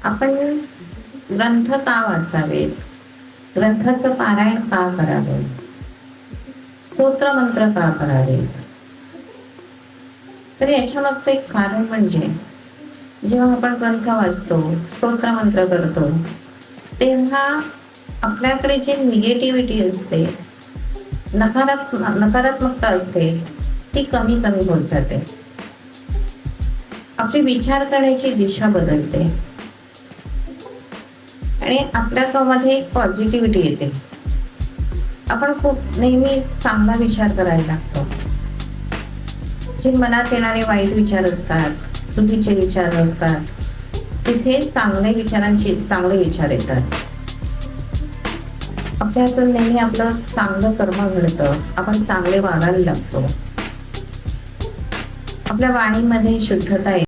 आपण ग्रंथ का वाचावेत? ग्रंथाचं पारायण का करावे? स्तोत्र मंत्र का करावेत? तर याच्यामागचं एक कारण म्हणजे जेव्हा आपण ग्रंथ वाचतो, स्तोत्र मंत्र करतो, तेव्हा आपल्याकडे जी निगेटिव्हिटी असते, नकारात्मकता असते, ती कमी कमी होत जाते. आपली विचार करण्याची दिशा बदलते आणि आपल्यामध्ये एक पॉझिटिव्हिटी येते. आपण खूप नेहमी चांगला विचार करायला लागतो. जे मनात येणारे वाईट विचार असतात, चुकीचे विचार असतात, तिथे चांगले विचार येतात. आपल्या हातून नेहमी आपलं चांगलं कर्म घडतं. आपण चांगले वागायला लागतो. आपल्या वाणीमध्ये शुद्धता येते.